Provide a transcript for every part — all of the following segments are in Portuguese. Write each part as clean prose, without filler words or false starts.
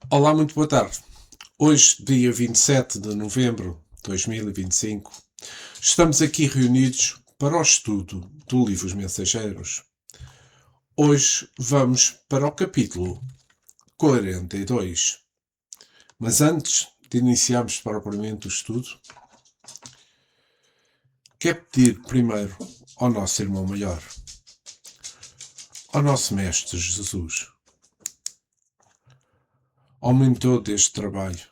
Olá, muito boa tarde. Hoje, dia 27 de novembro de 2025, estamos aqui reunidos para o estudo do livro Os Mensageiros. Hoje vamos para o capítulo 42. Mas antes de iniciarmos propriamente o estudo, quero pedir primeiro ao nosso irmão maior, ao nosso Mestre Jesus, ao mentor deste trabalho,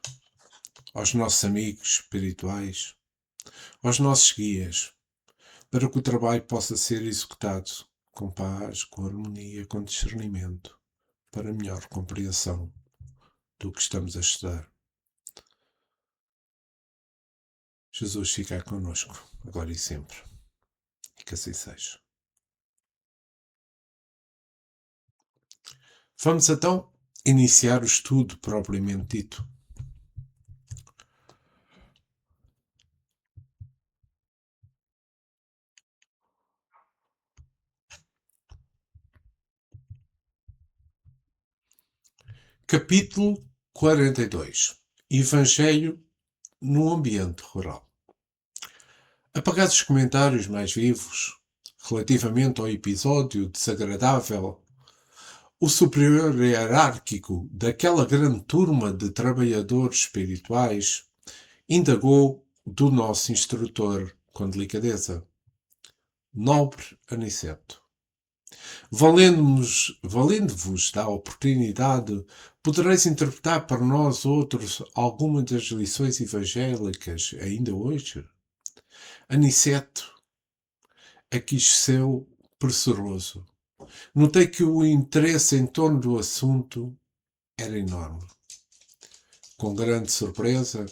aos nossos amigos espirituais, aos nossos guias, para que o trabalho possa ser executado com paz, com harmonia, com discernimento, para melhor compreensão do que estamos a estudar. Jesus fica connosco, agora e sempre. E que assim seja. Vamos então iniciar o estudo propriamente dito. Capítulo 42. Evangelho no ambiente rural. Apagados os comentários mais vivos relativamente ao episódio desagradável, o superior hierárquico daquela grande turma de trabalhadores espirituais indagou do nosso instrutor com delicadeza. Nobre Aniceto, valendo-vos da oportunidade, podereis interpretar para nós outros alguma das lições evangélicas ainda hoje? Aniceto aqueceu pressuroso. Notei que o interesse em torno do assunto era enorme. Com grande surpresa,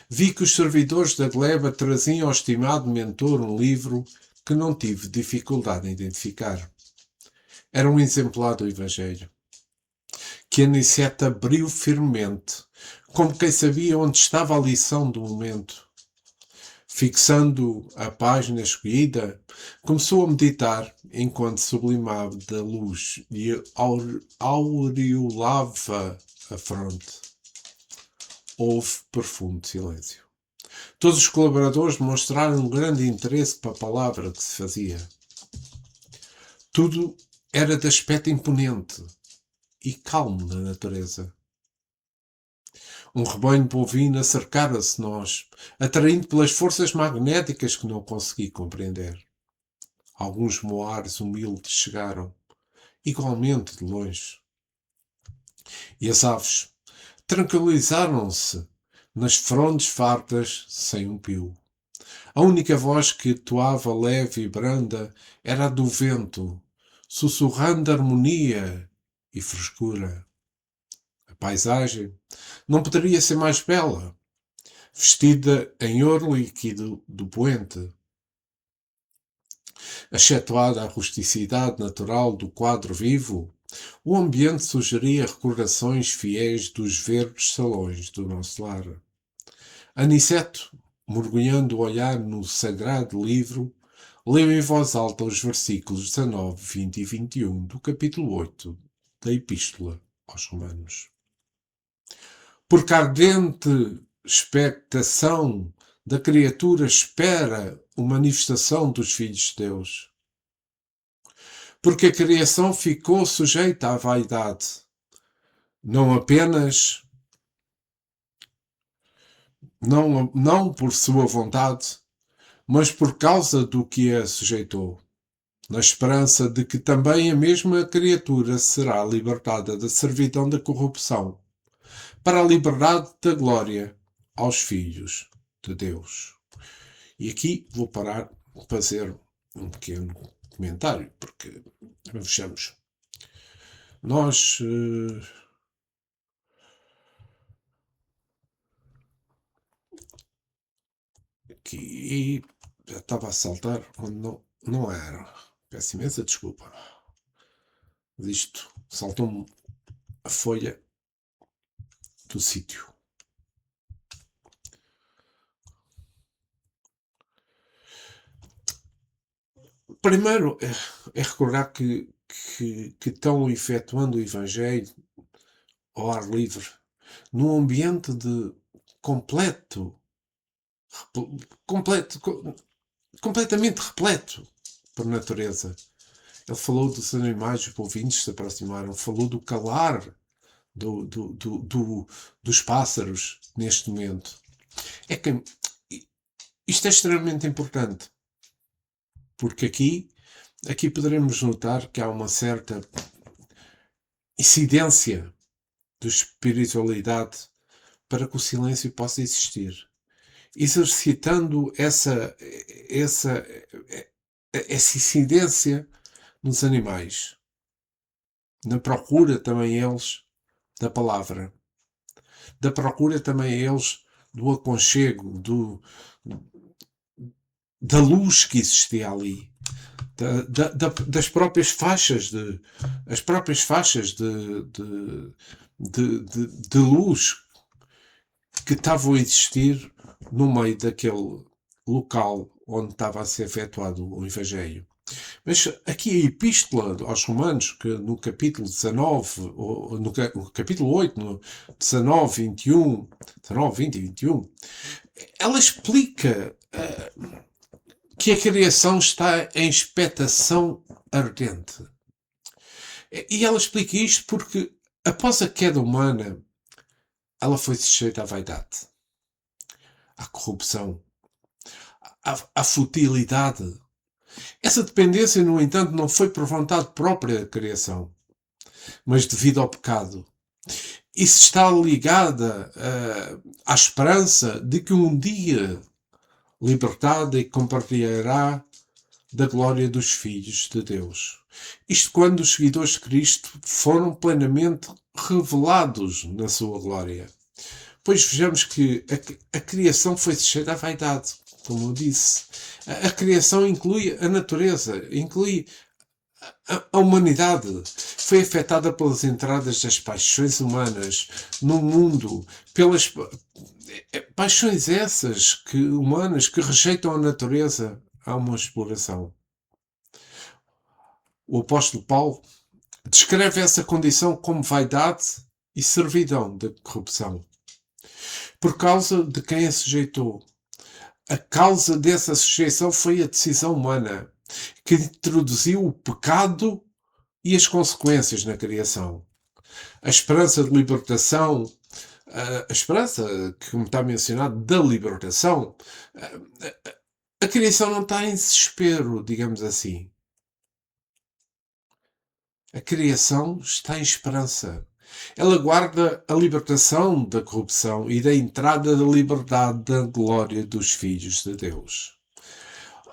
vi que os servidores da gleba traziam ao estimado mentor um livro que não tive dificuldade em identificar. Era um exemplar do Evangelho, que Aniceto abriu firmemente, como quem sabia onde estava a lição do momento. Fixando a página escolhida, começou a meditar enquanto sublimava da luz e aureolava a fronte. Houve profundo silêncio. Todos os colaboradores mostraram um grande interesse para a palavra que se fazia. Tudo era de aspecto imponente e calmo na natureza. Um rebanho bovino acercara-se de nós, atraído pelas forças magnéticas que não consegui compreender. Alguns moares humildes chegaram, igualmente de longe. E as aves tranquilizaram-se nas frondes fartas sem um pio. A única voz que atuava leve e branda era a do vento, sussurrando harmonia e frescura. A paisagem não poderia ser mais bela, vestida em ouro líquido do poente. Excetuada a rusticidade natural do quadro vivo, o ambiente sugeria recordações fiéis dos verdes salões do nosso lar. Aniceto, mergulhando o olhar no sagrado livro, leu em voz alta os versículos 19, 20 e 21 do capítulo 8 da Epístola aos Romanos. Porque a ardente expectação da criatura espera a manifestação dos filhos de Deus. Porque a criação ficou sujeita à vaidade, não apenas não por sua vontade, mas por causa do que a sujeitou, na esperança de que também a mesma criatura será libertada da servidão da corrupção, para a liberdade da glória aos filhos de Deus. E aqui vou parar para fazer um pequeno comentário, porque vejamos, nós aqui já estava a saltar onde não era. Peço imensa desculpa. Mas isto saltou-me a folha do sítio. Primeiro é recordar que estão efetuando o Evangelho ao ar livre, num ambiente de completo, completamente repleto por natureza. Ele falou dos animais, os bovinos se aproximaram, falou do calar dos pássaros neste momento. É que isto é extremamente importante, porque aqui poderemos notar que há uma certa incidência de espiritualidade para que o silêncio possa existir, exercitando essa incidência nos animais, na procura também eles da palavra, da procura também eles do aconchego, da luz que existia ali, das próprias faixas as próprias faixas de luz que estavam a existir no meio daquele local onde estava a ser efetuado o Evangelho. Mas aqui a Epístola aos Romanos, que no capítulo 19, ou no capítulo 8, no 19, 21, 19, 20 e 21, ela explica que a criação está em expectação ardente. E ela explica isto porque, após a queda humana, ela foi sujeita à vaidade, à corrupção, à futilidade. Essa dependência, no entanto, não foi por vontade própria da criação, mas devido ao pecado. Isso está ligada à esperança de que um dia, libertada, e compartilhará da glória dos filhos de Deus. Isto quando os seguidores de Cristo foram plenamente revelados na sua glória. Pois vejamos que a criação foi sujeita à vaidade, como eu disse. A criação inclui a natureza, inclui a humanidade. Foi afetada pelas entradas das paixões humanas no mundo, pelas paixões essas humanas que rejeitam a natureza a uma exploração. O apóstolo Paulo descreve essa condição como vaidade e servidão da corrupção. Por causa de quem a sujeitou. A causa dessa sujeição foi a decisão humana, que introduziu o pecado e as consequências na criação. A esperança de libertação, a esperança, que como está mencionado, da libertação, a criação não está em desespero, digamos assim. A criação está em esperança. Ela guarda a libertação da corrupção e da entrada da liberdade da glória dos filhos de Deus.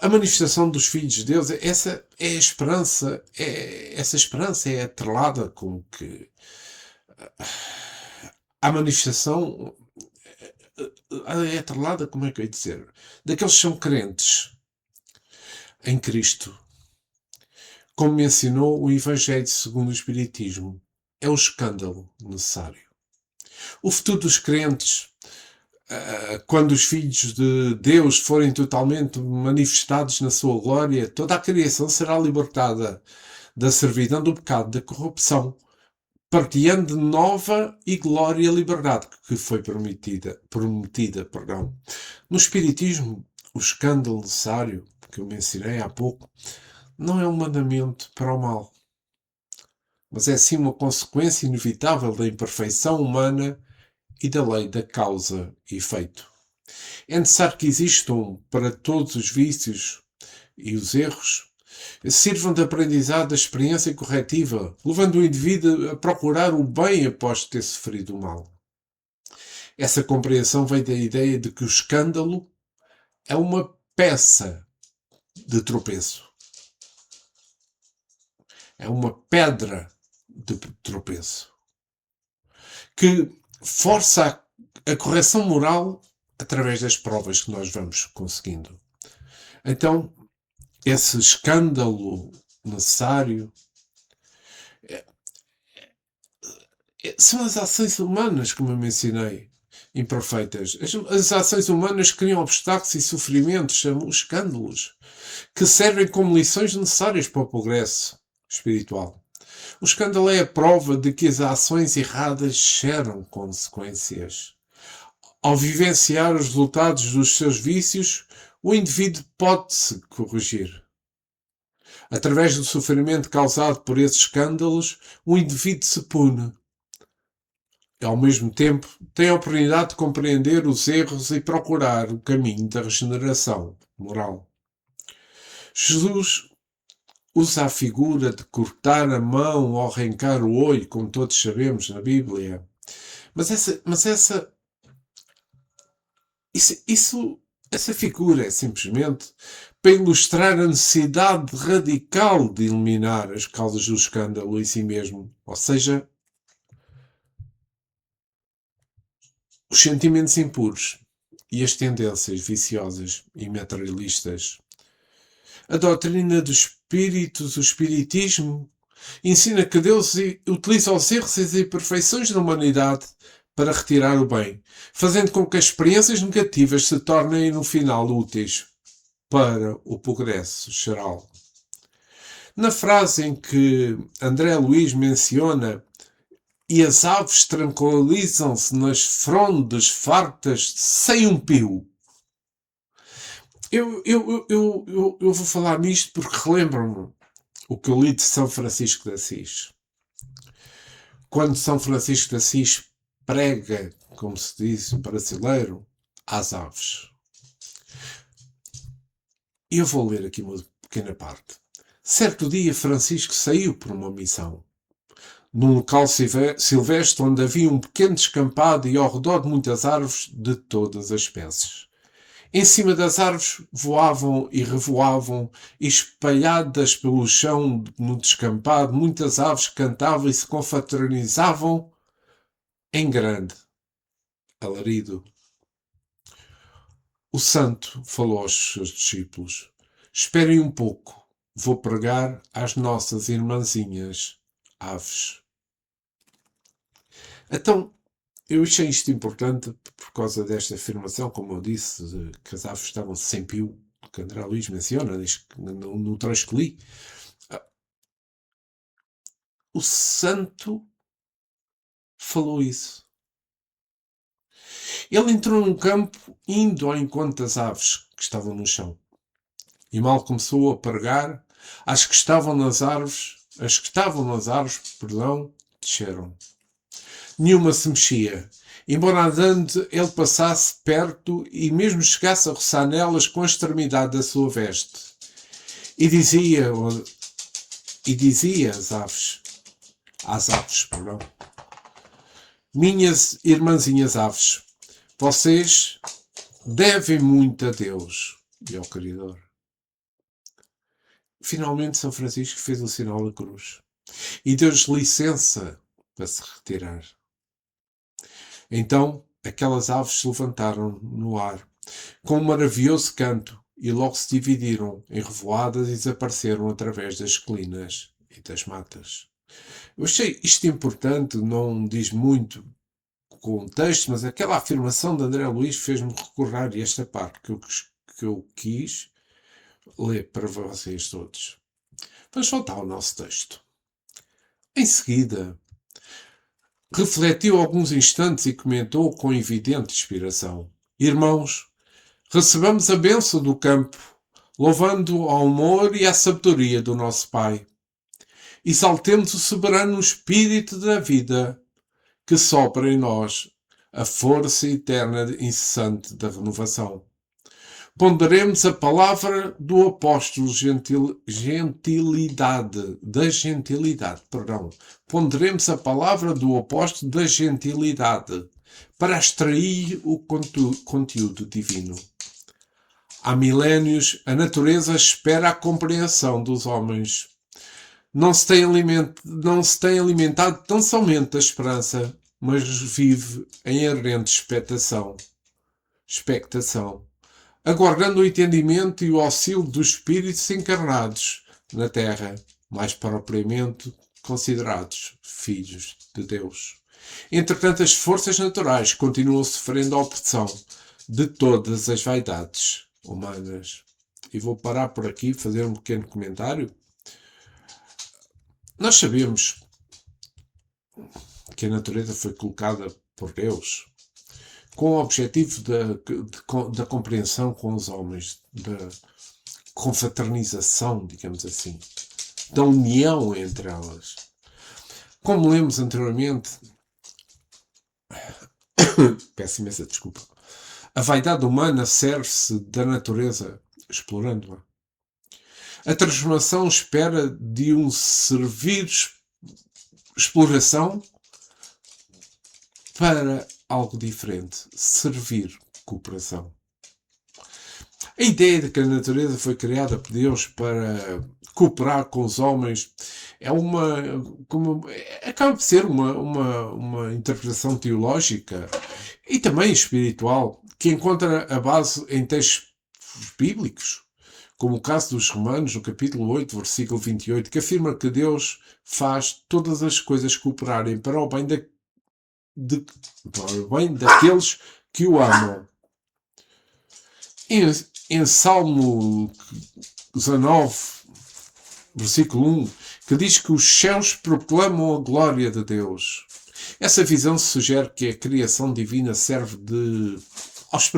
A manifestação dos filhos de Deus, essa é a esperança, essa esperança é atrelada com que a manifestação é atrelada, como é que eu ia dizer, daqueles que são crentes em Cristo. Como mencionou o Evangelho segundo o Espiritismo, é o escândalo necessário. O futuro dos crentes, quando os filhos de Deus forem totalmente manifestados na sua glória, toda a criação será libertada da servidão do pecado, da corrupção, partilhando de nova e glória liberdade que foi prometida. No Espiritismo, o escândalo necessário, que eu mencionei há pouco, não é um mandamento para o mal, mas é sim uma consequência inevitável da imperfeição humana e da lei da causa e efeito. É necessário que existam para todos os vícios e os erros, sirvam de aprendizado da experiência corretiva, levando o indivíduo a procurar o bem após ter sofrido o mal. Essa compreensão vem da ideia de que o escândalo é uma peça de tropeço. É uma pedra de tropeço que força a correção moral através das provas que nós vamos conseguindo. Então, esse escândalo necessário são as ações humanas, como eu mencionei, imperfeitas. As ações humanas criam obstáculos e sofrimentos, chamam escândalos, que servem como lições necessárias para o progresso espiritual. O escândalo é a prova de que as ações erradas geram consequências. Ao vivenciar os resultados dos seus vícios, o indivíduo pode-se corrigir. Através do sofrimento causado por esses escândalos, o indivíduo se pune. Ao mesmo tempo, tem a oportunidade de compreender os erros e procurar o caminho da regeneração moral. Jesus usa a figura de cortar a mão ou arrancar o olho, como todos sabemos na Bíblia. Mas essa figura é simplesmente para ilustrar a necessidade radical de eliminar as causas do escândalo em si mesmo, ou seja, os sentimentos impuros e as tendências viciosas e materialistas. A doutrina dos espíritos, o espiritismo, ensina que Deus utiliza os erros e as imperfeições da humanidade para retirar o bem, fazendo com que as experiências negativas se tornem no final úteis para o progresso geral. Na frase em que André Luiz menciona "e as aves tranquilizam-se nas frondes fartas sem um pio", eu vou falar nisto porque relembro-me o que eu li de São Francisco de Assis. Quando São Francisco de Assis prega, como se diz em brasileiro, às aves. E eu vou ler aqui uma pequena parte. Certo dia Francisco saiu por uma missão. Num local silvestre onde havia um pequeno descampado e ao redor de muitas árvores de todas as espécies. Em cima das árvores voavam e revoavam, e espalhadas pelo chão no descampado, muitas aves cantavam e se confraternizavam em grande alarido. O santo falou aos seus discípulos: "Esperem um pouco, vou pregar às nossas irmãzinhas aves." Então, eu achei isto importante por causa desta afirmação, como eu disse, que as aves estavam sem pio, que André Luiz menciona no trecho que li. O santo falou isso. Ele entrou num campo indo ao encontro das aves que estavam no chão. E mal começou a pregar, as que estavam nas árvores, desceram. Nenhuma se mexia, embora andando ele passasse perto e mesmo chegasse a roçar nelas com a extremidade da sua veste. E dizia às aves, "Minhas irmãzinhas aves, vocês devem muito a Deus e ao Criador." Finalmente São Francisco fez o sinal da cruz e deu-lhes licença para se retirar. Então aquelas aves se levantaram no ar com um maravilhoso canto e logo se dividiram em revoadas e desapareceram através das colinas e das matas. Eu achei isto importante, não diz muito com o texto, mas aquela afirmação de André Luiz fez-me recordar esta parte que eu quis ler para vocês todos. Vamos voltar ao nosso texto. Em seguida, refletiu alguns instantes e comentou com evidente inspiração: "Irmãos, recebamos a bênção do campo, louvando ao amor e à sabedoria do nosso Pai. Exaltemos o soberano Espírito da vida, que sopra em nós a força eterna e incessante da renovação. Ponderemos a palavra da gentilidade. Ponderemos a palavra do apóstolo da gentilidade para extrair o conteúdo divino. Há milénios, a natureza espera a compreensão dos homens. Não se tem alimentado tão somente da esperança, mas vive em ardente expectação, aguardando o entendimento e o auxílio dos espíritos encarnados na terra, mais propriamente considerados filhos de Deus. Entretanto, as forças naturais continuam sofrendo a opressão de todas as vaidades humanas." E vou parar por aqui, fazer um pequeno comentário. Nós sabemos que a natureza foi colocada por Deus com o objetivo da compreensão com os homens, da confraternização, digamos assim, da união entre elas. Como lemos anteriormente, peço imensa desculpa, a vaidade humana serve-se da natureza, explorando-a. A transformação espera de um servir exploração para algo diferente, servir cooperação. A ideia de que a natureza foi criada por Deus para cooperar com os homens é acaba por ser uma interpretação teológica e também espiritual que encontra a base em textos bíblicos, como o caso dos Romanos, no capítulo 8, versículo 28, que afirma que Deus faz todas as coisas cooperarem para o bem daqueles que o amam. Em Salmo 19, versículo 1, que diz que os céus proclamam a glória de Deus. Essa visão sugere que a criação divina serve aos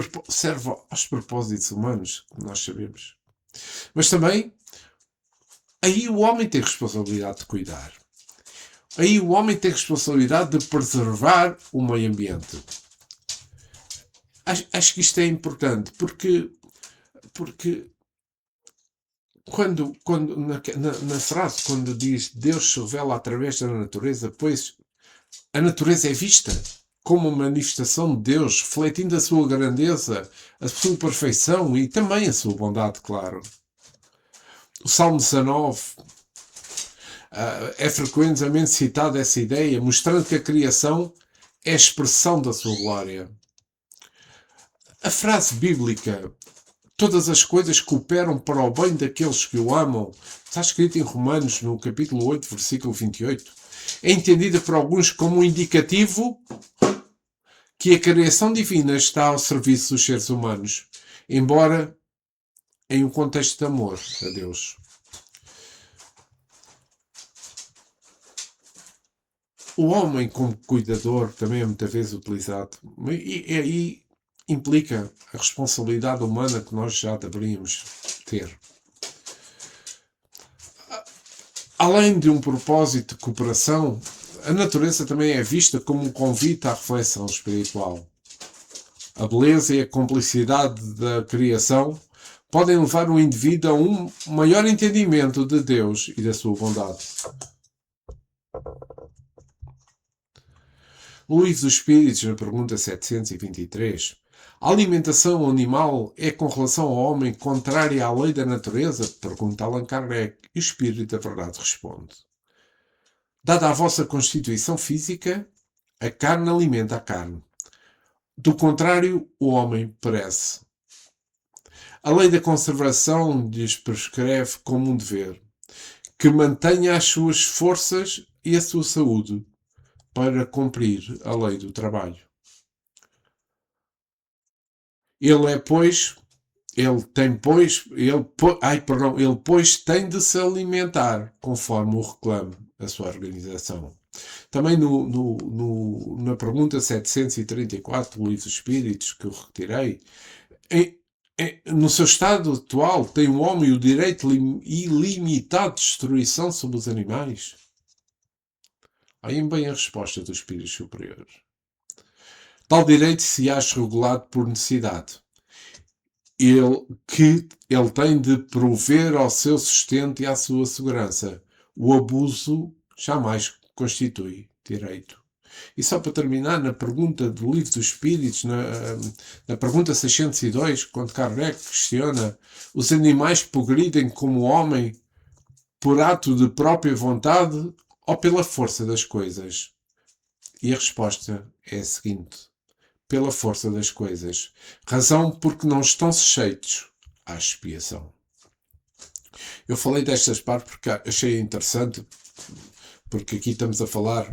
propósitos humanos, como nós sabemos. Mas também, aí o homem tem responsabilidade de cuidar. Aí o homem tem responsabilidade de preservar o meio ambiente. Acho que isto é importante, porque quando na frase, quando diz Deus se revela através da natureza, pois a natureza é vista como uma manifestação de Deus, refletindo a sua grandeza, a sua perfeição e também a sua bondade, claro. O Salmo 19 é frequentemente citada essa ideia, mostrando que a criação é a expressão da sua glória. A frase bíblica, todas as coisas cooperam para o bem daqueles que o amam, está escrito em Romanos, no capítulo 8, versículo 28. É entendida por alguns como um indicativo que a criação divina está ao serviço dos seres humanos, embora em um contexto de amor a Deus. O homem como cuidador também é muitas vezes utilizado, e aí implica a responsabilidade humana que nós já deveríamos ter. Além de um propósito de cooperação, a natureza também é vista como um convite à reflexão espiritual. A beleza e a complexidade da criação podem levar o indivíduo a um maior entendimento de Deus e da sua bondade. No Livro dos Espíritos, na pergunta 723, a alimentação animal é com relação ao homem contrária à lei da natureza? Pergunta Allan Kardec, e o Espírito da Verdade responde. Dada a vossa constituição física, a carne alimenta a carne. Do contrário, o homem perece. A lei da conservação lhes prescreve como um dever que mantenha as suas forças e a sua saúde para cumprir a lei do trabalho. Ele tem de se alimentar conforme o reclame a sua organização. Também na pergunta 734 do Livro dos Espíritos, que eu retirei, no seu estado atual, tem o homem o direito ilimitado de destruição sobre os animais? Aí bem a resposta dos espíritos superiores. Tal direito se acha regulado por necessidade. Ele tem de prover ao seu sustento e à sua segurança. O abuso jamais constitui direito. E só para terminar, na pergunta do Livro dos Espíritos, na pergunta 602, quando Kardec questiona: os animais progridem como o homem por ato de própria vontade ou pela força das coisas? E a resposta é a seguinte: pela força das coisas. Razão porque não estão sujeitos à expiação. Eu falei destas partes porque achei interessante, porque aqui estamos a falar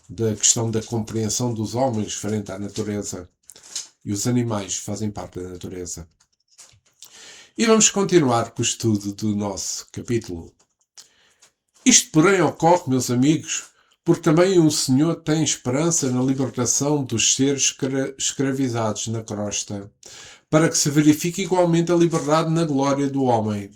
da questão da compreensão dos homens frente à natureza, e os animais fazem parte da natureza. E vamos continuar com o estudo do nosso capítulo. Isto, porém, ocorre, meus amigos, porque também o Senhor tem esperança na libertação dos seres escravizados na crosta, para que se verifique igualmente a liberdade na glória do homem.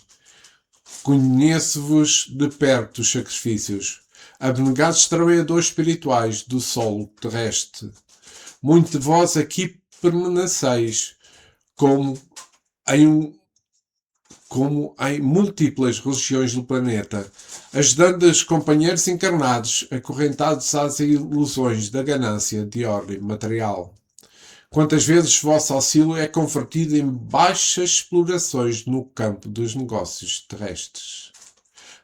Conheço-vos de perto os sacrifícios, abnegados trabalhadores espirituais do solo terrestre. Muito de vós aqui permaneceis, como em múltiplas regiões do planeta, ajudando os companheiros encarnados, acorrentados às ilusões da ganância de ordem material. Quantas vezes vosso auxílio é convertido em baixas explorações no campo dos negócios terrestres.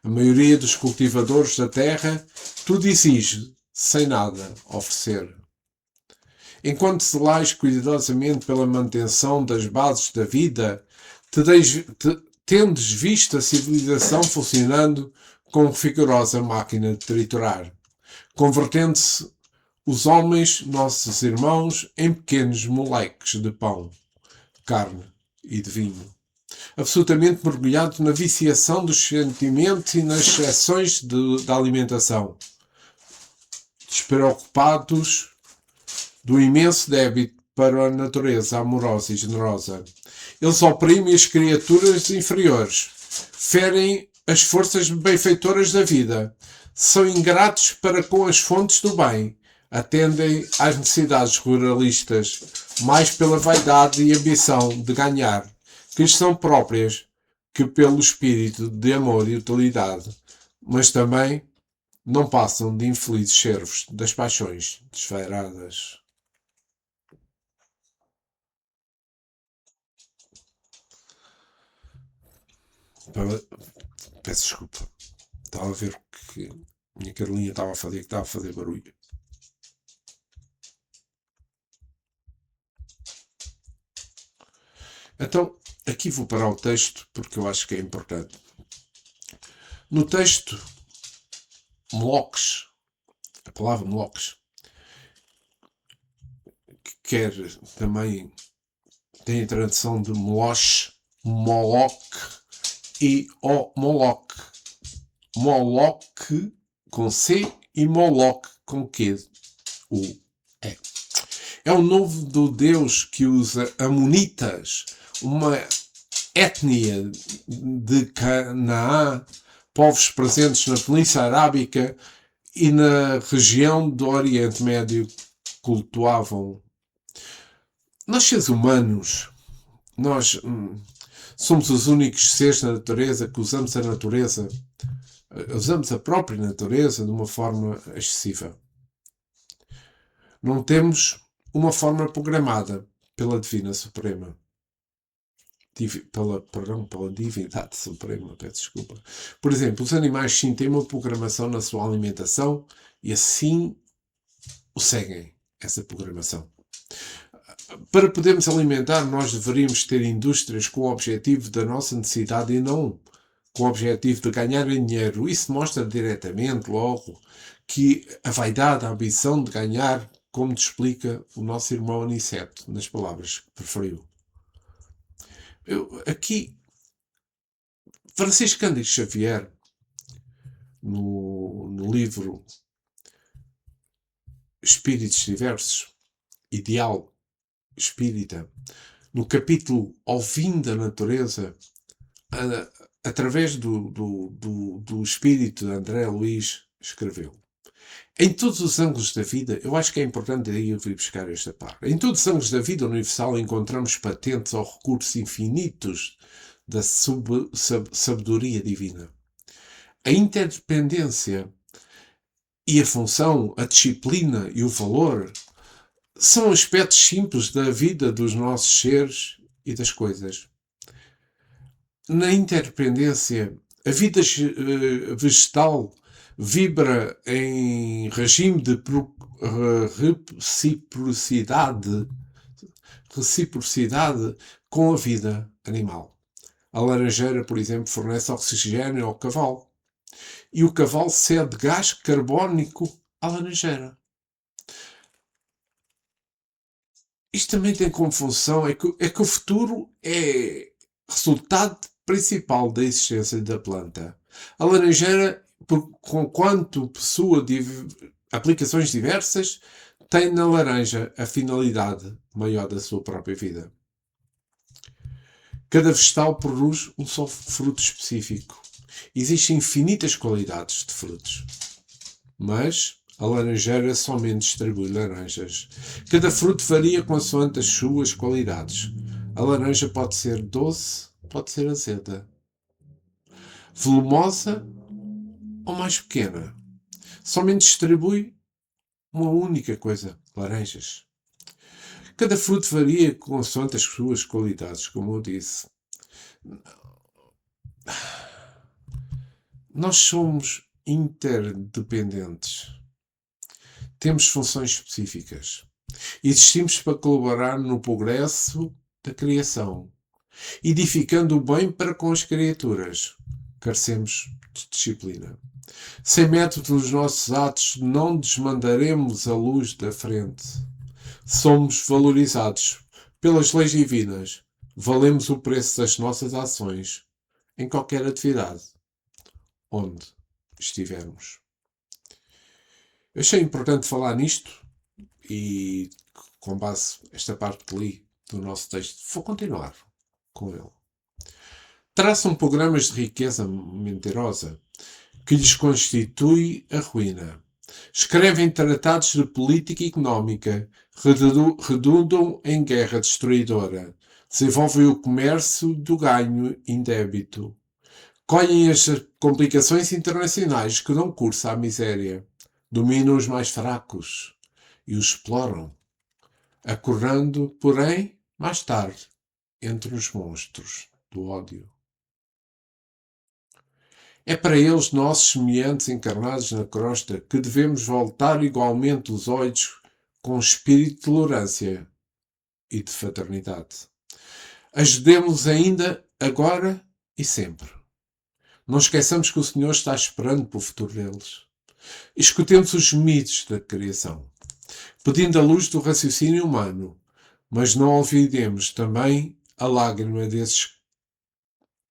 A maioria dos cultivadores da terra tudo exige, sem nada oferecer. Enquanto zelais cuidadosamente pela manutenção das bases da vida, tendes visto a civilização funcionando como rigorosa máquina de triturar, convertendo-se os homens, nossos irmãos, em pequenos moleques de pão, carne e de vinho, absolutamente mergulhados na viciação dos sentimentos e nas exceções da alimentação, despreocupados do imenso débito para a natureza amorosa e generosa. Eles oprimem as criaturas inferiores, ferem as forças benfeitoras da vida, são ingratos para com as fontes do bem, atendem às necessidades ruralistas, mais pela vaidade e ambição de ganhar, que lhes são próprias, que pelo espírito de amor e utilidade, mas também não passam de infelizes servos das paixões desvairadas. Peço desculpa. Estava a ver que a minha Carolinha estava a fazer barulho. Então, aqui vou parar o texto porque eu acho que é importante. No texto, Moloques, a palavra Moloques, que quer também, tem a tradução de Moloch, Moloch e Moloch. Moloch com C e Moloch com Q. É o nome do Deus que usa Amonitas, uma etnia de Canaã, povos presentes na Península Arábica e na região do Oriente Médio cultuavam. Nós, seres humanos, nós somos os únicos seres na natureza que usamos a natureza, usamos a própria natureza de uma forma excessiva. Não temos uma forma programada pela Divina Suprema. Pela Divindade Suprema, peço desculpa. Por exemplo, os animais sim têm uma programação na sua alimentação e assim o seguem, essa programação. Para podermos alimentar, nós deveríamos ter indústrias com o objetivo da nossa necessidade e não com o objetivo de ganhar dinheiro. Isso mostra diretamente, logo, que a vaidade, a ambição de ganhar, como te explica o nosso irmão Aniceto, nas palavras que preferiu. Aqui, Francisco Cândido Xavier, no livro Espíritos Diversos, Ideal Espírita, no capítulo Ao Fim da Natureza, através do espírito de André Luiz, escreveu: em todos os ângulos da vida, eu acho que é importante aí eu vir buscar esta parte. Em todos os ângulos da vida universal encontramos patentes ou recursos infinitos da sabedoria divina. A interdependência e a função, a disciplina e o valor são aspectos simples da vida dos nossos seres e das coisas. Na interdependência, a vida vegetal vibra em regime de reciprocidade com a vida animal. A laranjeira, por exemplo, fornece oxigênio ao cavalo. E o cavalo cede gás carbónico à laranjeira. Isto também tem como função é que o futuro é resultado principal da existência da planta. A laranjeira quanto possua aplicações diversas, tem na laranja a finalidade maior da sua própria vida. Cada vegetal produz um só fruto específico. Existem infinitas qualidades de frutos, mas a laranjeira somente distribui laranjas. Cada fruto varia consoante as suas qualidades. A laranja pode ser doce, pode ser azeda, volumosa ou mais pequena. Somente distribui uma única coisa: laranjas. Cada fruto varia consoante as suas qualidades, como eu disse. Nós somos interdependentes. Temos funções específicas. Existimos para colaborar no progresso da criação, edificando o bem para com as criaturas. Carecemos de disciplina. Sem método nos nossos atos, não desmandaremos a luz da frente. Somos valorizados pelas leis divinas. Valemos o preço das nossas ações em qualquer atividade onde estivermos. Eu achei importante falar nisto e, com base esta parte que li do nosso texto, vou continuar com ele. Traçam programas de riqueza mentirosa que lhes constitui a ruína. Escrevem tratados de política económica, redundam em guerra destruidora, desenvolvem o comércio do ganho indébito, colhem as complicações internacionais que dão curso à miséria, dominam os mais fracos e os exploram, acordando, porém, mais tarde, entre os monstros do ódio. É para eles, nossos semelhantes encarnados na crosta, que devemos voltar igualmente os olhos com espírito de tolerância e de fraternidade. Ajudemos-los ainda, agora e sempre. Não esqueçamos que o Senhor está esperando pelo futuro deles. Escutemos os gemidos da criação, pedindo a luz do raciocínio humano, mas não olvidemos também a lágrima desses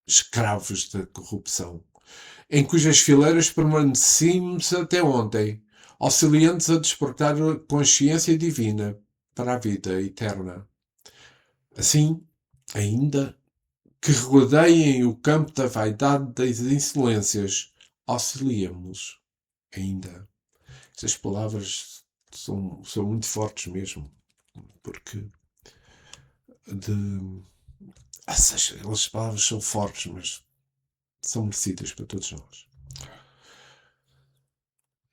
escravos da corrupção, em cujas fileiras permanecemos até ontem, auxiliando-os a despertar a consciência divina para a vida eterna. Assim, ainda que rodeiem o campo da vaidade das insolências, auxiliamos ainda. Estas palavras são muito fortes mesmo, porque essas palavras são fortes, mas são merecidas para todos nós.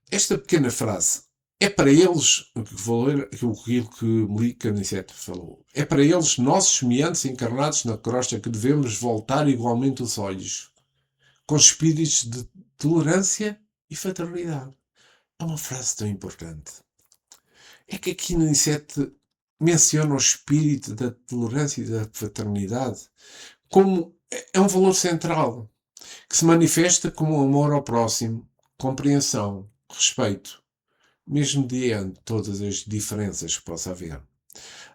Esta pequena frase é para eles, vou ler aquilo que Melika Nicete falou, é para eles, nossos semelhantes encarnados na crosta, que devemos voltar igualmente os olhos, com espíritos de tolerância e fraternidade. É uma frase tão importante. É que aqui Nicete menciona o espírito da tolerância e da fraternidade como é um valor central, que se manifesta como amor ao próximo, compreensão, respeito, mesmo diante de todas as diferenças que possa haver.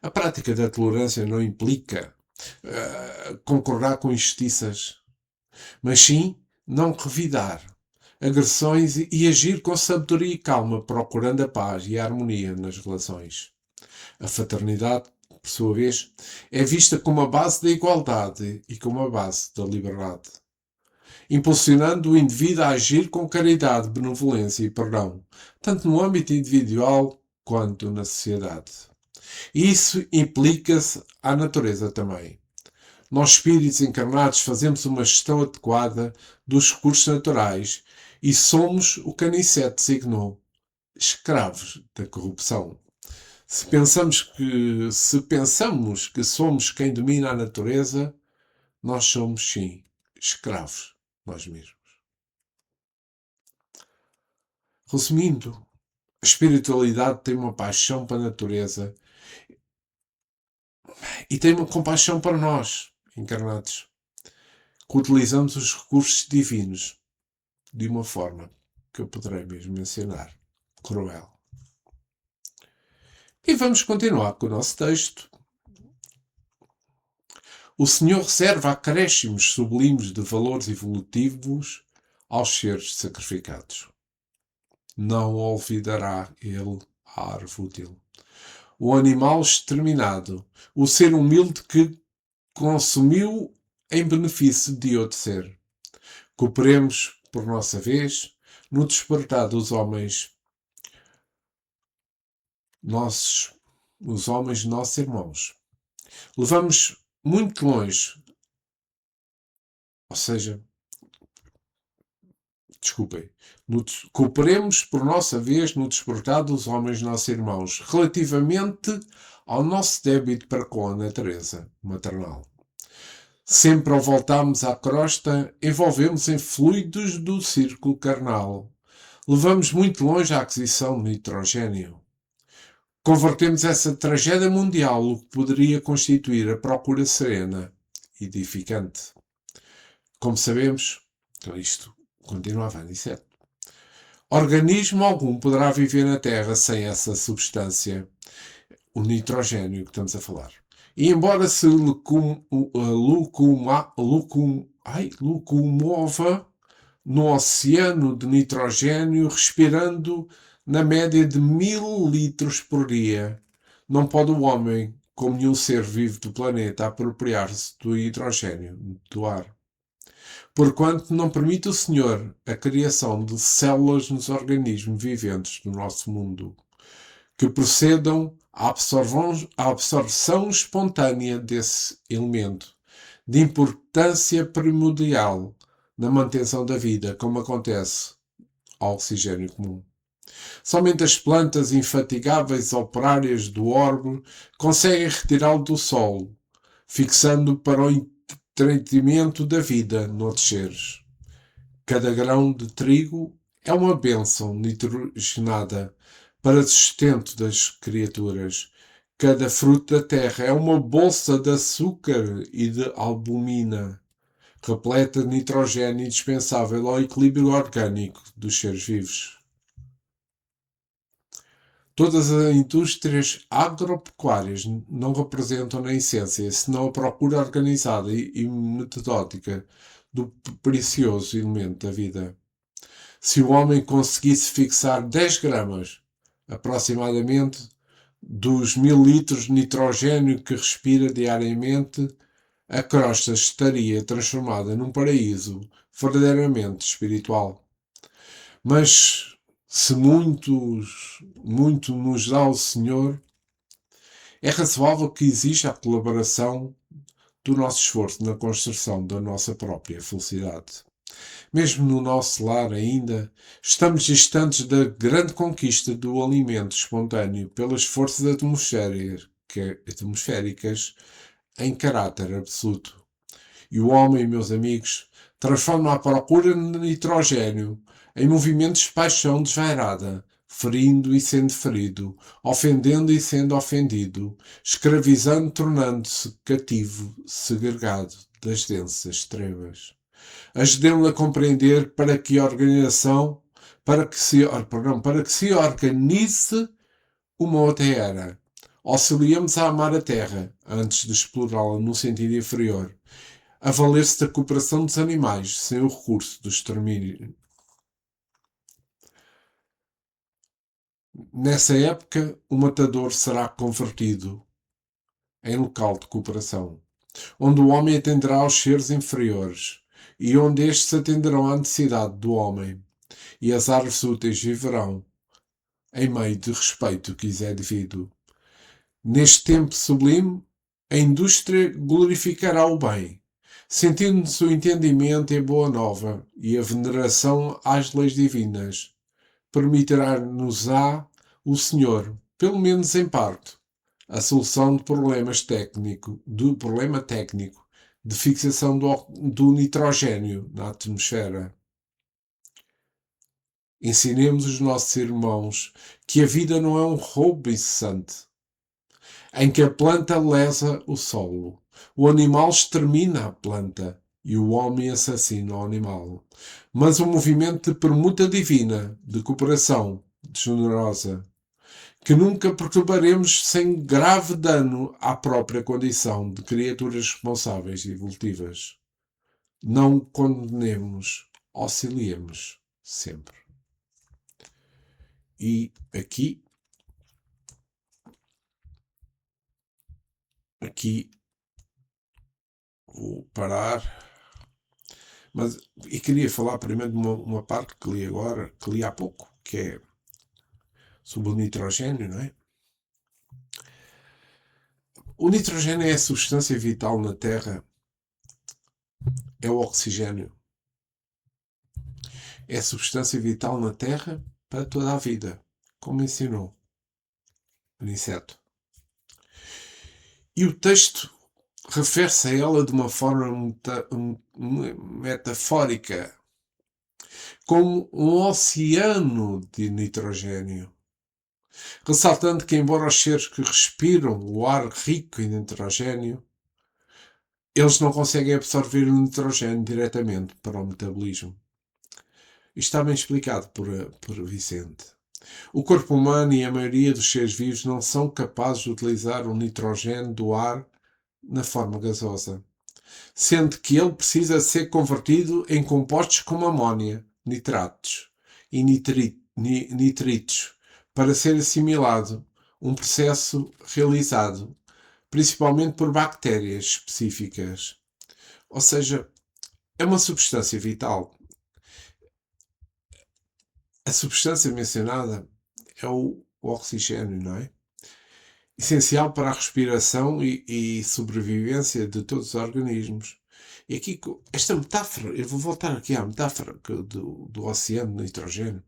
A prática da tolerância não implica concordar com injustiças, mas sim não revidar agressões e agir com sabedoria e calma, procurando a paz e a harmonia nas relações. A fraternidade, por sua vez, é vista como a base da igualdade e como a base da liberdade, impulsionando o indivíduo a agir com caridade, benevolência e perdão, tanto no âmbito individual quanto na sociedade. Isso implica-se à natureza também. Nós, espíritos encarnados, fazemos uma gestão adequada dos recursos naturais e somos o que Aniceto designou: escravos da corrupção. Se pensamos que somos quem domina a natureza, nós somos, sim, escravos nós mesmos. Resumindo, a espiritualidade tem uma paixão para a natureza e tem uma compaixão para nós, encarnados, que utilizamos os recursos divinos de uma forma que eu poderei mesmo mencionar: cruel. E vamos continuar com o nosso texto. O Senhor reserva acréscimos sublimes de valores evolutivos aos seres sacrificados. Não olvidará ele a árvore útil. O animal exterminado, o ser humilde que consumiu em benefício de outro ser. Cooperemos, por nossa vez, no despertar dos homens, os homens nossos irmãos. Levamos muito longe, ou seja, desculpem, cooperemos por nossa vez no despertar dos homens nossos irmãos, relativamente ao nosso débito para com a natureza maternal. Sempre ao voltarmos à crosta, envolvemos em fluidos do círculo carnal. Levamos muito longe a aquisição de nitrogênio. Convertemos essa tragédia mundial o que poderia constituir a procura serena e edificante. Como sabemos, então isto continua a 27. Organismo algum poderá viver na Terra sem essa substância, o nitrogênio que estamos a falar. E embora se locomova no oceano de nitrogênio, respirando na média de 1000 litros por dia, não pode o homem, como nenhum ser vivo do planeta, apropriar-se do hidrogênio do ar. Porquanto não permite o Senhor a criação de células nos organismos viventes do nosso mundo, que procedam à absorção espontânea desse elemento, de importância primordial na manutenção da vida, como acontece ao oxigênio comum. Somente as plantas infatigáveis operárias do orbe conseguem retirá-lo do solo, fixando para o entretenimento da vida noutros seres. Cada grão de trigo é uma bênção nitrogenada para sustento das criaturas. Cada fruto da terra é uma bolsa de açúcar e de albumina, repleta de nitrogênio indispensável ao equilíbrio orgânico dos seres vivos. Todas as indústrias agropecuárias não representam na essência senão a procura organizada e metódica do precioso elemento da vida. Se o homem conseguisse fixar 10 gramas, aproximadamente, dos 1000 litros de nitrogênio que respira diariamente, a crosta estaria transformada num paraíso verdadeiramente espiritual. Mas se muito nos dá o Senhor, é razoável que exija a colaboração do nosso esforço na construção da nossa própria felicidade. Mesmo no nosso lar ainda, estamos distantes da grande conquista do alimento espontâneo pelas forças atmosféricas em caráter absoluto. E o homem, meus amigos, transforma a procura de nitrogênio em movimentos de paixão desvairada, ferindo e sendo ferido, ofendendo e sendo ofendido, escravizando, tornando-se cativo, segregado das densas trevas. Ajudemos-lo a compreender para que se organize uma outra era. Auxiliemos a amar a terra, antes de explorá-la num sentido inferior, a valer-se da cooperação dos animais, sem o recurso do extermínio. Nessa época, o matador será convertido em local de cooperação, onde o homem atenderá aos seres inferiores, e onde estes atenderão à necessidade do homem, e as árvores úteis viverão em meio de respeito que lhes é devido. Neste tempo sublime, a indústria glorificará o bem, sentindo-se o entendimento e a boa nova, e a veneração às leis divinas. Permitirá-nos-á o Senhor, pelo menos em parte, a solução do problema técnico de fixação do nitrogênio na atmosfera. Ensinemos os nossos irmãos que a vida não é um roubo incessante, em que a planta lesa o solo, o animal extermina a planta e o homem assassina o animal, mas um movimento de permuta divina, de cooperação generosa, que nunca perturbaremos sem grave dano à própria condição de criaturas responsáveis e evolutivas. Não condenemos auxiliemos sempre. E aqui vou parar. E queria falar primeiro de uma parte que li agora, que li há pouco, que é sobre o nitrogênio, não é? O nitrogênio é a substância vital na Terra, é o oxigênio. É a substância vital na Terra para toda a vida, como ensinou Aniceto. E o texto refere-se a ela de uma forma metafórica, como um oceano de nitrogênio, ressaltando que, embora os seres que respiram o ar rico em nitrogênio, eles não conseguem absorver o nitrogênio diretamente para o metabolismo. Isto está bem explicado por Vicente. O corpo humano e a maioria dos seres vivos não são capazes de utilizar o nitrogênio do ar na forma gasosa, sendo que ele precisa ser convertido em compostos como amónia, nitratos e nitritos para ser assimilado, um processo realizado principalmente por bactérias específicas. Ou seja, é uma substância vital. A substância mencionada é o oxigênio, não é? Essencial para a respiração e sobrevivência de todos os organismos. E aqui, esta metáfora, eu vou voltar aqui à metáfora do oceano de nitrogênio.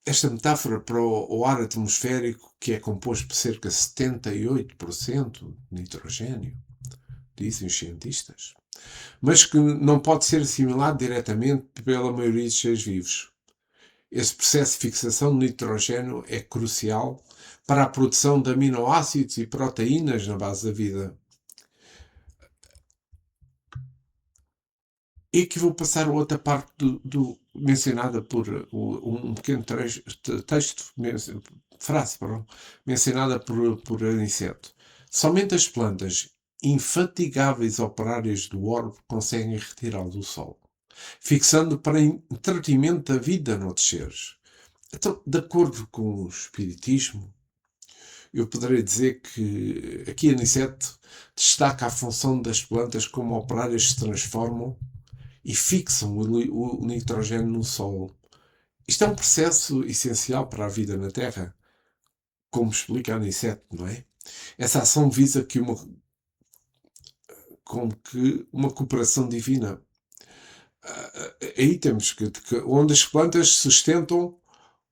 Esta metáfora para o ar atmosférico, que é composto por cerca de 78% de nitrogênio, dizem os cientistas, mas que não pode ser assimilado diretamente pela maioria dos seres vivos. Esse processo de fixação de nitrogênio é crucial para a produção de aminoácidos e proteínas na base da vida. E aqui vou passar a outra parte mencionada por um pequeno texto, frase, mencionada por Aniceto. Somente as plantas infatigáveis operárias do orbe conseguem retirá-lo do sol, fixando para entretenimento da vida noutros seres. Então, de acordo com o Espiritismo, eu poderei dizer que aqui Aniceto destaca a função das plantas como operárias que se transformam e fixam o nitrogênio no solo. Isto é um processo essencial para a vida na Terra, como explica Aniceto, não é? Essa ação visa uma cooperação divina. Aí temos onde as plantas sustentam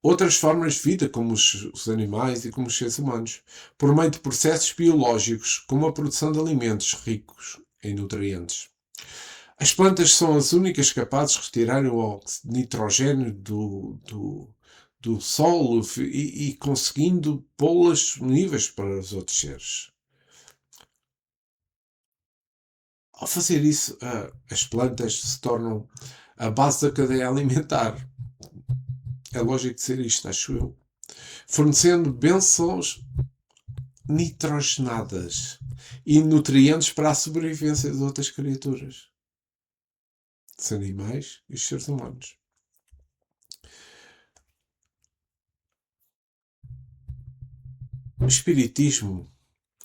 outras formas de vida, como os animais e como os seres humanos, por meio de processos biológicos, como a produção de alimentos ricos em nutrientes. As plantas são as únicas capazes de retirar o nitrogênio do solo e conseguindo pô-las disponíveis para os outros seres. Ao fazer isso, as plantas se tornam a base da cadeia alimentar. É lógico de ser isto, acho eu. Fornecendo bênçãos nitrogenadas e nutrientes para a sobrevivência de outras criaturas, dos animais e dos seres humanos. O Espiritismo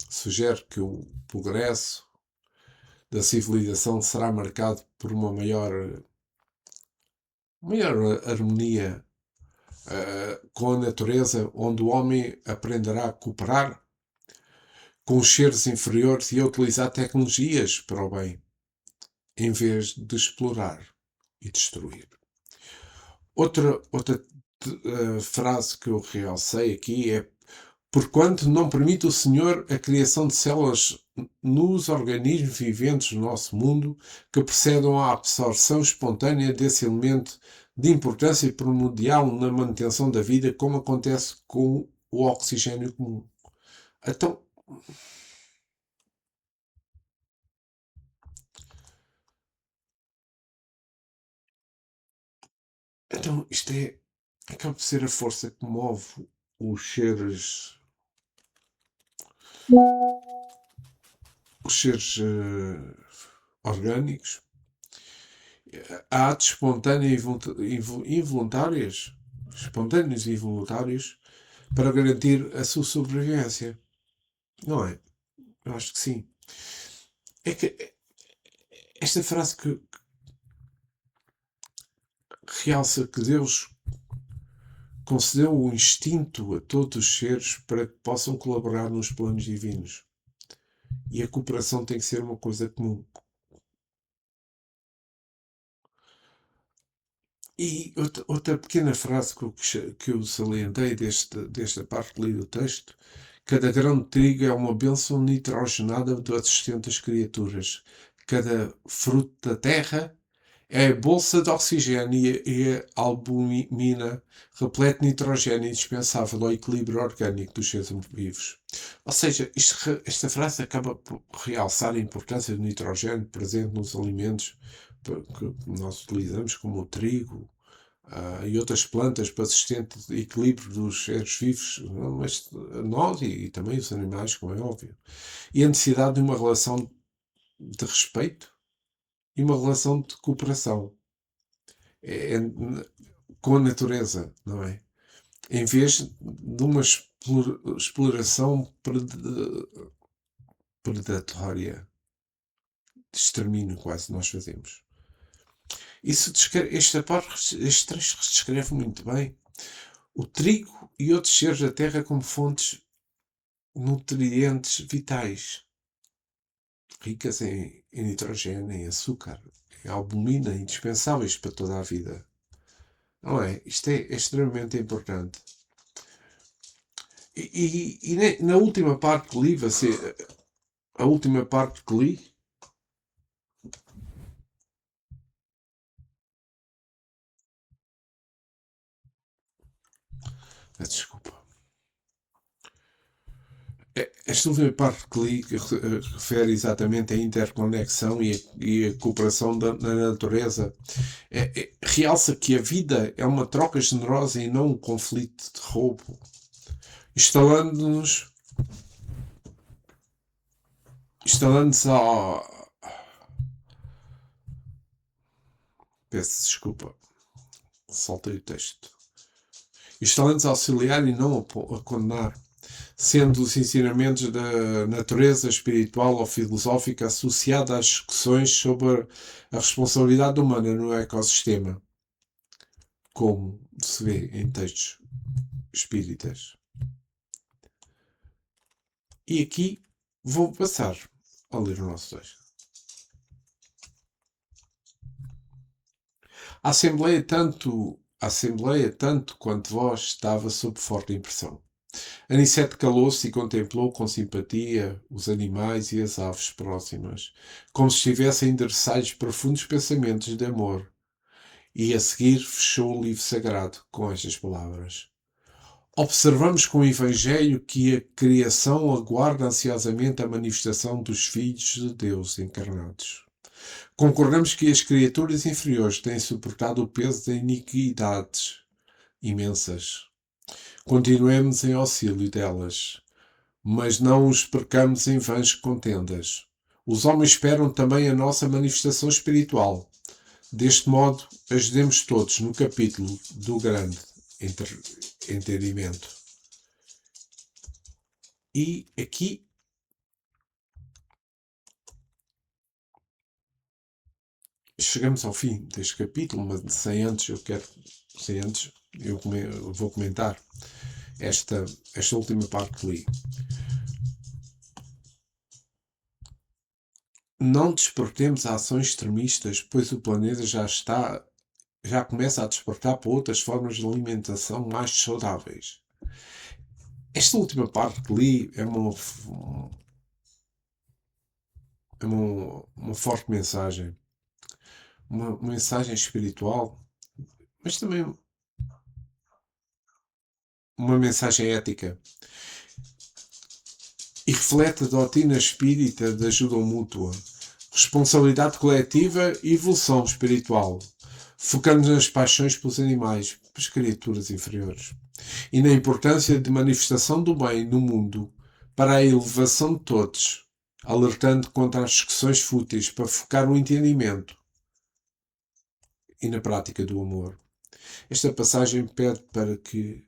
sugere que o progresso da civilização será marcado por uma maior harmonia com a natureza, onde o homem aprenderá a cooperar com os seres inferiores e a utilizar tecnologias para o bem, em vez de explorar e destruir. Outra frase que eu realcei aqui é: porquanto não permite o Senhor a criação de células nos organismos viventes do nosso mundo que procedam à absorção espontânea desse elemento de importância primordial na manutenção da vida, como acontece com o oxigênio comum. Então isto acaba por ser a força que move os seres orgânicos, há atos espontâneos involuntários, espontâneos e involuntários, para garantir a sua sobrevivência. Não é? Eu acho que sim. É que esta frase que realça que Deus concedeu o instinto a todos os seres para que possam colaborar nos planos divinos. E a cooperação tem que ser uma coisa comum. E outra pequena frase que eu salientei desta parte que li do texto: cada grão de trigo é uma bênção nitrogenada das sustentas criaturas. Cada fruto da terra é a bolsa de oxigênio e a albumina repleta de nitrogênio indispensável ao equilíbrio orgânico dos seres vivos. Ou seja, esta frase acaba por realçar a importância do nitrogênio presente nos alimentos que nós utilizamos, como o trigo, e outras plantas para sustento e equilíbrio dos seres vivos, mas nós e também os animais, como é óbvio. E a necessidade de uma relação de respeito e uma relação de cooperação é, com a natureza, não é? Em vez de uma exploração predatória, de extermínio quase, nós fazemos. Este trecho descreve muito bem o trigo e outros seres da terra como fontes nutrientes vitais, ricas em nitrogênio, em açúcar, em albumina, indispensáveis para toda a vida. Não é? Isto é extremamente importante. E na última parte que li, a última parte que li, desculpa. Esta última parte que li que refere exatamente à interconexão e a cooperação na natureza realça que a vida é uma troca generosa e não um conflito de roubo, instalando-nos ao. Peço desculpa, saltei o texto. Instalando-nos a auxiliar e não a condenar, sendo os ensinamentos da natureza espiritual ou filosófica associados às discussões sobre a responsabilidade humana no ecossistema, como se vê em textos espíritas. E aqui vou passar a ler o nosso texto. A Assembleia, tanto quanto vós, estava sob forte impressão. Anicete calou-se e contemplou com simpatia os animais e as aves próximas, como se estivesse a endereçar-lhes profundos pensamentos de amor. E a seguir fechou o livro sagrado com estas palavras: observamos com o Evangelho que a criação aguarda ansiosamente a manifestação dos filhos de Deus encarnados. Concordamos que as criaturas inferiores têm suportado o peso de iniquidades imensas. Continuemos em auxílio delas, mas não os percamos em vãs contendas. Os homens esperam também a nossa manifestação espiritual. Deste modo, ajudemos todos no capítulo do grande entendimento. E aqui chegamos ao fim deste capítulo, mas sem antes eu vou comentar esta última parte que li. Não despertemos ações extremistas, pois o planeta já começa a despertar para outras formas de alimentação mais saudáveis. Esta última parte que li é uma forte mensagem. Uma mensagem espiritual, mas também uma mensagem ética. E reflete a doutrina espírita de ajuda mútua, responsabilidade coletiva e evolução espiritual, focando nas paixões pelos animais, pelas criaturas inferiores, e na importância de manifestação do bem no mundo para a elevação de todos, alertando contra as discussões fúteis para focar o entendimento e na prática do amor. Esta passagem pede para que,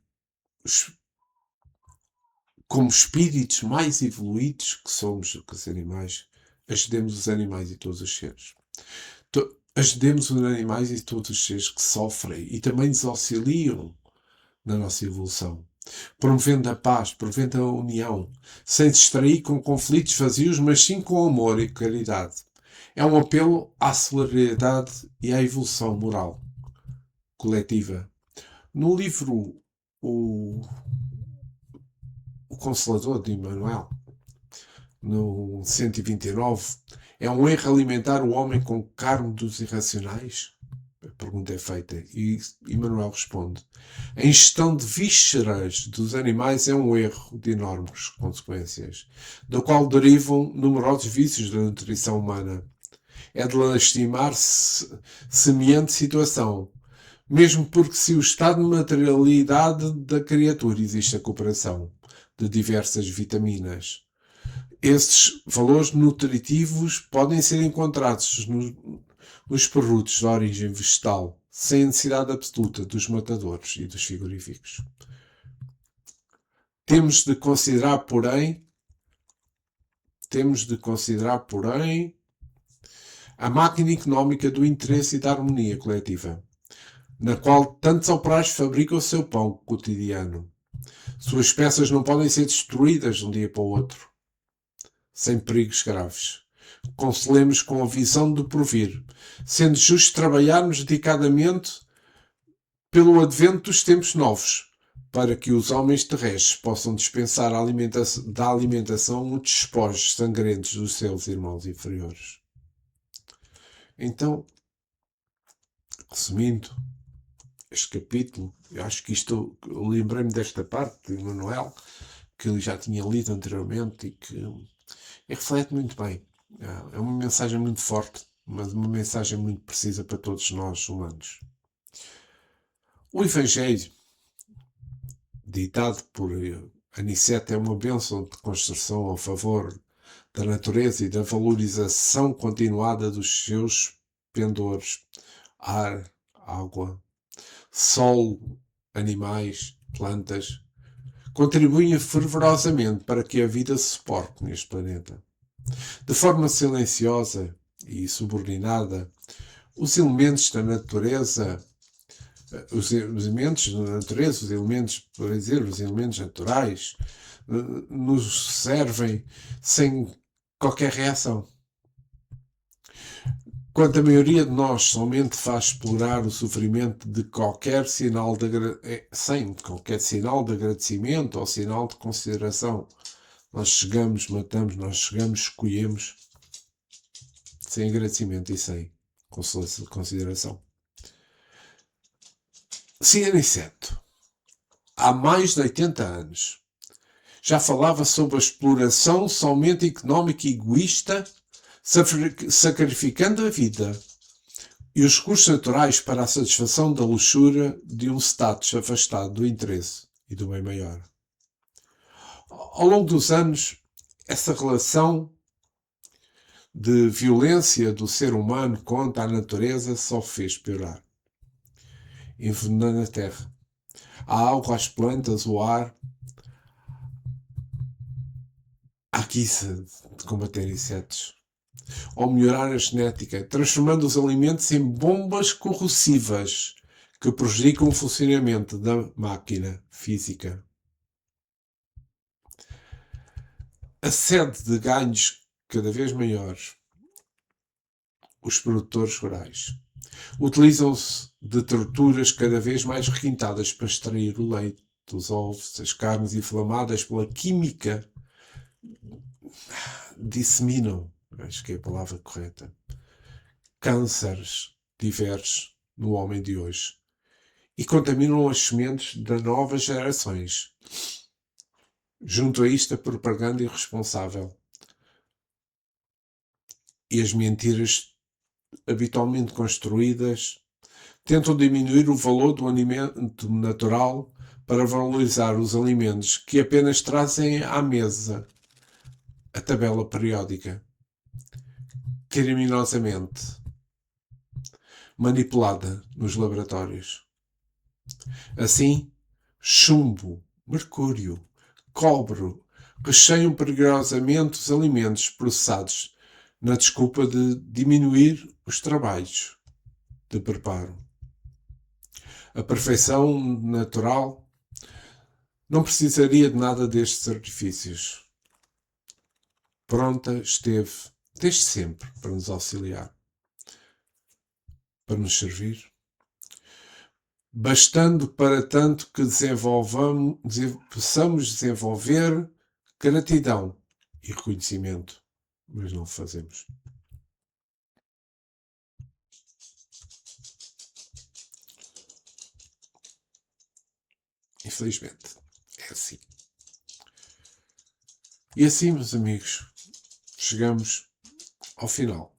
como espíritos mais evoluídos que somos do que os animais, ajudemos os animais e todos os seres. Ajudemos os animais e todos os seres que sofrem e também nos auxiliam na nossa evolução, promovendo a paz, promovendo a união, sem distrair com conflitos vazios, mas sim com amor e caridade. É um apelo à solidariedade e à evolução moral coletiva. No livro O Consolador, de Emmanuel, no 129, é um erro alimentar o homem com carne dos irracionais? A pergunta é feita e Emmanuel responde: a ingestão de vísceras dos animais é um erro de enormes consequências, do qual derivam numerosos vícios da nutrição humana. É de lastimar-se semelhante situação, mesmo porque se o estado de materialidade da criatura existe a cooperação de diversas vitaminas. Esses valores nutritivos podem ser encontrados nos produtos de origem vegetal, sem a necessidade absoluta dos matadores e dos frigoríficos. Temos de considerar, porém, a máquina económica do interesse e da harmonia coletiva, na qual tantos operários fabricam o seu pão cotidiano. Suas peças não podem ser destruídas de um dia para o outro, sem perigos graves. Consolemos com a visão do porvir, sendo justo trabalharmos dedicadamente pelo advento dos tempos novos, para que os homens terrestres possam dispensar da alimentação os despojos sangrentos dos seus irmãos inferiores. Então, resumindo este capítulo, eu acho que eu lembrei-me desta parte de Emmanuel, que eu já tinha lido anteriormente e que reflete muito bem. É uma mensagem muito forte, mas uma mensagem muito precisa para todos nós humanos. O Evangelho, ditado por Aniceto, é uma bênção de construção a favor da natureza e da valorização continuada dos seus pendores: ar, água, sol, animais, plantas, contribuem fervorosamente para que a vida se suporte neste planeta. De forma silenciosa e subordinada, os elementos da natureza, os elementos naturais, nos servem sem qualquer reação. Quanto a maioria de nós somente faz explorar o sofrimento sem qualquer sinal de agradecimento ou sinal de consideração. Nós chegamos, matamos, escolhemos, sem agradecimento e sem consideração. Aniceto, há mais de 80 anos, já falava sobre a exploração somente económica e egoísta, sacrificando a vida e os recursos naturais para a satisfação da luxúria de um status afastado do interesse e do bem maior. Ao longo dos anos, essa relação de violência do ser humano contra a natureza só fez piorar, envenenando a terra, a água, as plantas, o ar, a guisa de combater insetos, ou melhorar a genética, transformando os alimentos em bombas corrosivas que prejudicam o funcionamento da máquina física. A sede de ganhos cada vez maiores, os produtores rurais utilizam-se de torturas cada vez mais requintadas para extrair o leite, os ovos, as carnes inflamadas pela química, disseminam, acho que é a palavra correta, cânceres diversos no homem de hoje e contaminam as sementes das novas gerações. Junto a isto, a propaganda irresponsável e as mentiras habitualmente construídas tentam diminuir o valor do alimento natural para valorizar os alimentos que apenas trazem à mesa a tabela periódica. Criminosamente, manipulada nos laboratórios. Assim, chumbo, mercúrio, cobre recheiam perigosamente os alimentos processados na desculpa de diminuir os trabalhos de preparo. A perfeição natural não precisaria de nada destes artifícios. Pronta esteve, desde sempre, para nos auxiliar, para nos servir, bastando para tanto que possamos desenvolver gratidão e reconhecimento, mas não o fazemos. Infelizmente, é assim. E assim, meus amigos, chegamos ao final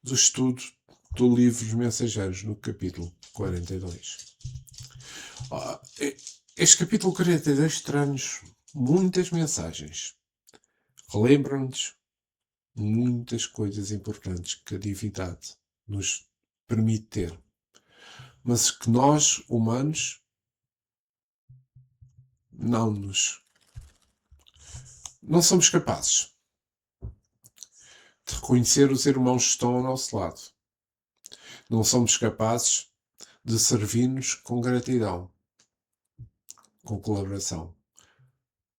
do estudo do livro Os Mensageiros, no capítulo 42. Este capítulo 42 traz-nos muitas mensagens. Relembra-nos muitas coisas importantes que a divindade nos permite ter. Mas que nós, humanos, não somos capazes de reconhecer os irmãos que estão ao nosso lado. Não somos capazes de servir-nos com gratidão, com colaboração.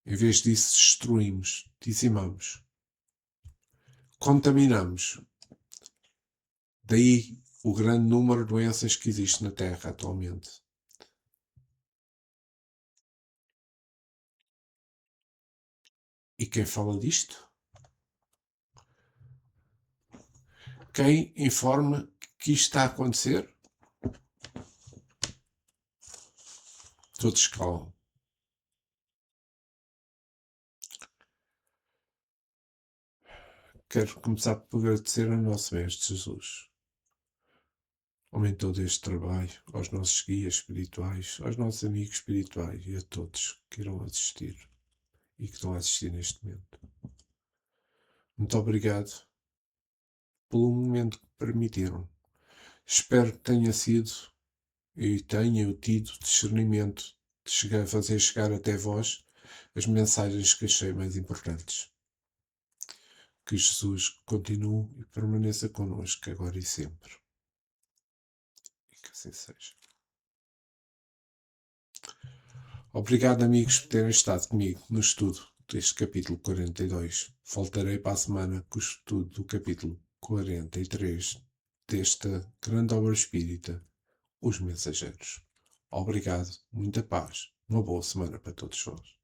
Em vez disso, destruímos, dizimamos, contaminamos. Daí o grande número de doenças que existe na Terra atualmente. E quem fala disto? Quem informa que isto está a acontecer? Todos calam. Quero começar por agradecer ao nosso Mestre Jesus. Aumentou deste trabalho, aos nossos guias espirituais, aos nossos amigos espirituais e a todos que irão assistir e que estão a assistir neste momento. Muito obrigado pelo momento que permitiram. Espero que tenha sido e tenha tido discernimento de fazer chegar até vós as mensagens que achei mais importantes. Que Jesus continue e permaneça connosco agora e sempre. E que assim seja. Obrigado, amigos, por terem estado comigo no estudo deste capítulo 42. Voltarei para a semana com o estudo do capítulo 43 desta grande obra espírita, Os Mensageiros. Obrigado, muita paz, uma boa semana para todos nós.